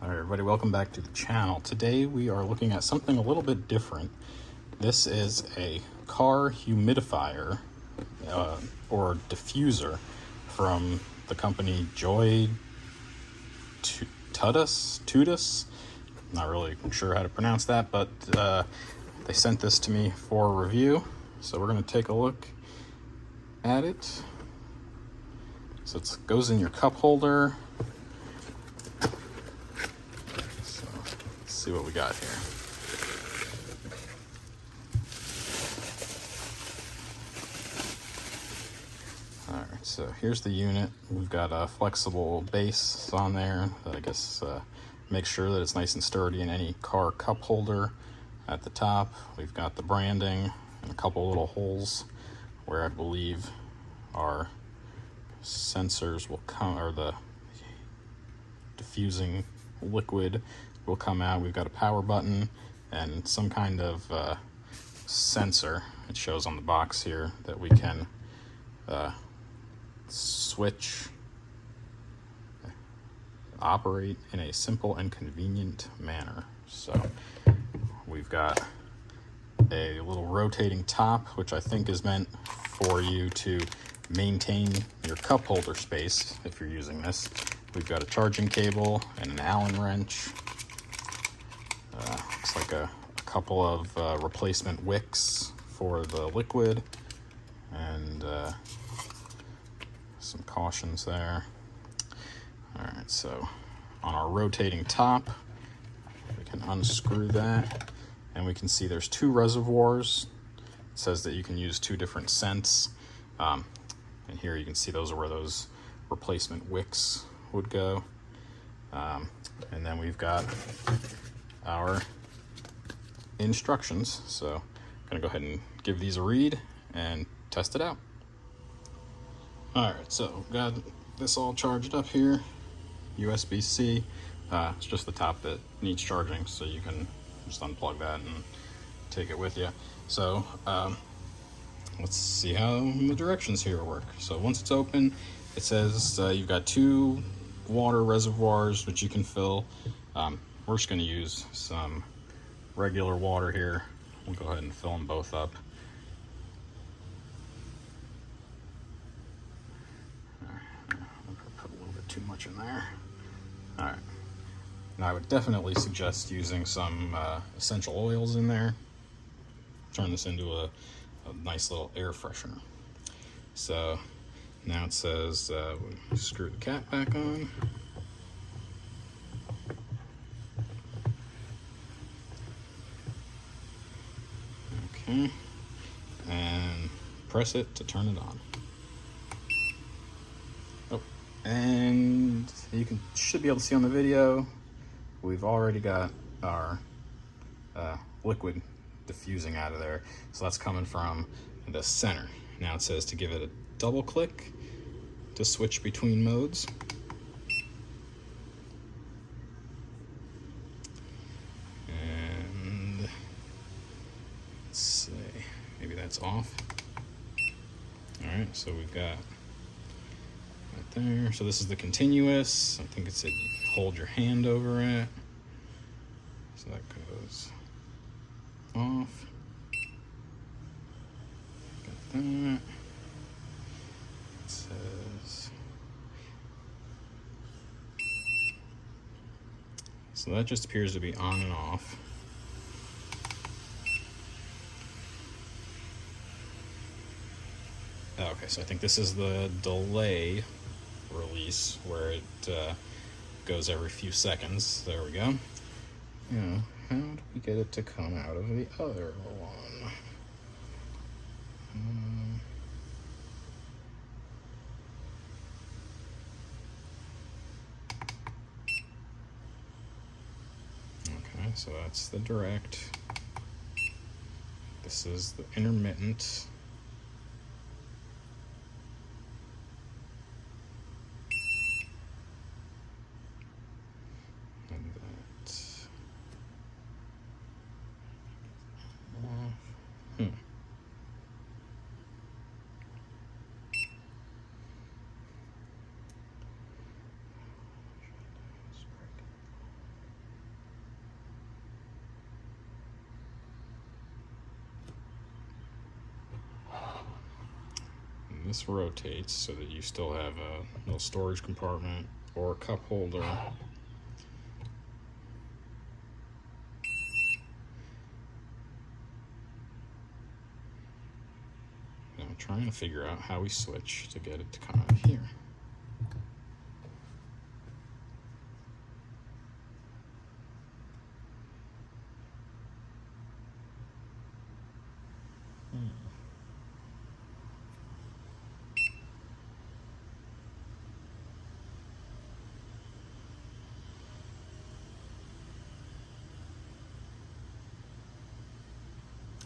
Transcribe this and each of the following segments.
All right, everybody, welcome back to the channel. Today we are looking at something a little bit different. This is a car humidifier or diffuser from the company JOYTUTUS. Not really sure how to pronounce that, but they sent this to me for review. So we're going to take a look at it. So it goes in your cup holder. See what we got here. All right, so here's the unit. We've got a flexible base on there that I guess makes sure that it's nice and sturdy in any car cup holder. At the top, we've got the branding and a couple little holes where I believe our sensors will come, or the diffusing liquid will come out. We've got a power button and some kind of sensor. It shows on the box here that we can operate in a simple and convenient manner. So we've got a little rotating top, which I think is meant for you to maintain your cup holder space if you're using this. We've got a charging cable and an Allen wrench. Looks like a couple of replacement wicks for the liquid, and some cautions there. All right, so on our rotating top, we can unscrew that, and we can see there's two reservoirs. It says that you can use two different scents, and here you can see those are where those replacement wicks would go. And then we've got our instructions. So I'm gonna go ahead and give these a read and test it out. All right, so got this all charged up here, USB-C. It's just the top that needs charging, so you can just unplug that and take it with you. So let's see how the directions here work. So once it's open, it says you've got two water reservoirs which you can fill. We're just going to use some regular water here. We'll go ahead and fill them both up. I'll put a little bit too much in there. All right. Now I would definitely suggest using some essential oils in there. Turn this into a nice little air freshener. So now it says we screw the cap back on. Okay, and press it to turn it on. Oh, and you should be able to see on the video, we've already got our liquid diffusing out of there. So that's coming from the center. Now it says to give it a double click to switch between modes. And let's see, maybe that's off. All right, so we've got right there. So this is the continuous. I think it said hold your hand over it. So that goes off. Got that. It says, so that just appears to be on and off. Okay, so I think this is the delay release where it goes every few seconds. There we go. Yeah, how do we get it to come out of the other one? Okay, so that's the direct. This is the intermittent. And that's off. this rotates so that you still have a little storage compartment or a cup holder. Now I'm trying to figure out how we switch to get it to come out here.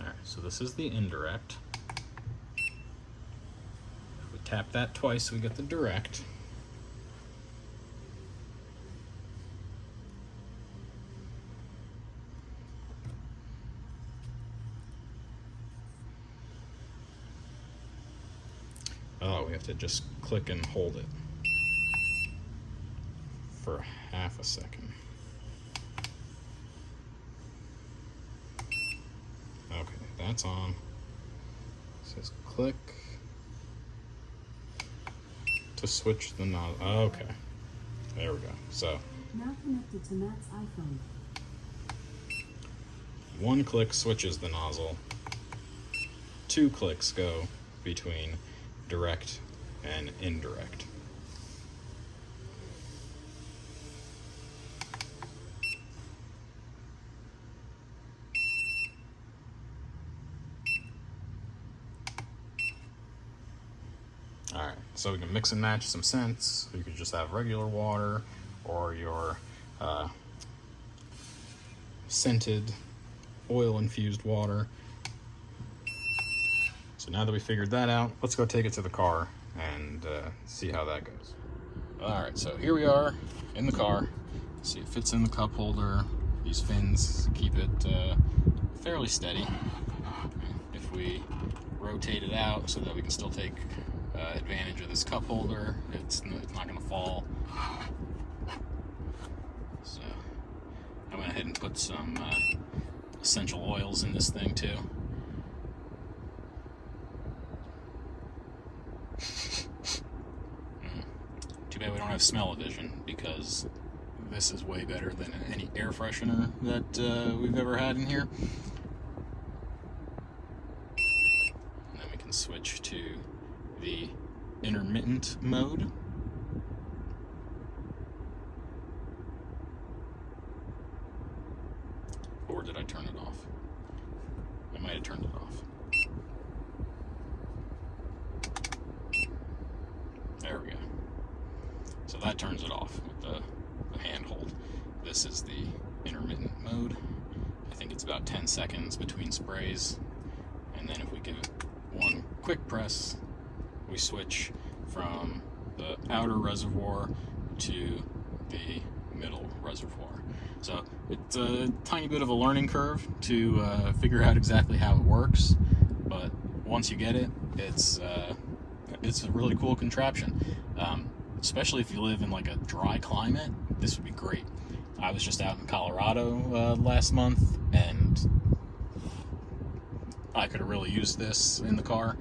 Alright, so this is the indirect. If we tap that twice, we get the direct. Oh, we have to just click and hold it for half a second. Okay, that's on. It says click to switch the nozzle. Okay, there we go. So now connected to Matt's iPhone. One click switches the nozzle. 2 clicks go between direct and indirect. Alright, so we can mix and match some scents. You could just have regular water or your scented oil-infused water. So now that we figured that out, let's go take it to the car and see how that goes. Alright, so here we are in the car. See, it fits in the cup holder. These fins keep it fairly steady. If we rotate it out so that we can still take advantage of this cup holder, it's not going to fall. So I went ahead and put some essential oils in this thing too. Too bad we don't have smell-o-vision, because this is way better than any air freshener that we've ever had in here. And then we can switch to the intermittent mode. Or did I turn it off? I might have turned it off. There we go. So that turns it off with the handhold. This is the intermittent mode. I think it's about 10 seconds between sprays. And then if we give it one quick press, we switch from the outer reservoir to the middle reservoir. So it's a tiny bit of a learning curve to figure out exactly how it works, but once you get it, it's a really cool contraption. Especially if you live in like a dry climate, this would be great. I was just out in Colorado last month, and I could have really used this in the car,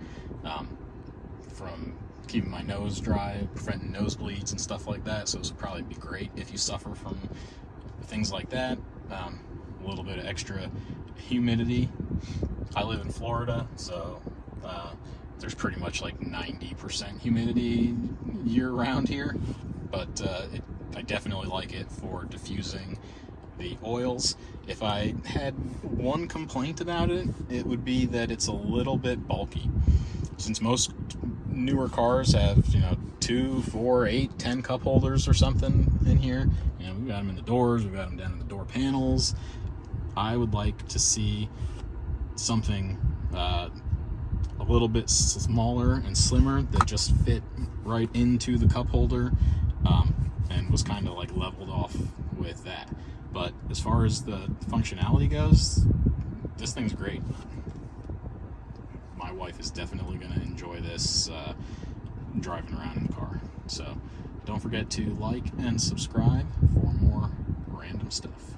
from keeping my nose dry, preventing nosebleeds and stuff like that. So this would probably be great if you suffer from things like that. A little bit of extra humidity. I live in Florida, so there's pretty much like 90% humidity year-round here, but I definitely like it for diffusing the oils. If I had one complaint about it, it would be that it's a little bit bulky. Since most newer cars have, 2, 4, 8, 10 cup holders or something in here, we've got them in the doors, we've got them down in the door panels. I would like to see something a little bit smaller and slimmer that just fit right into the cup holder, and was kind of like leveled off with that. But as far as the functionality goes, this thing's great. My wife is definitely going to enjoy this driving around in the car. So don't forget to like and subscribe for more random stuff.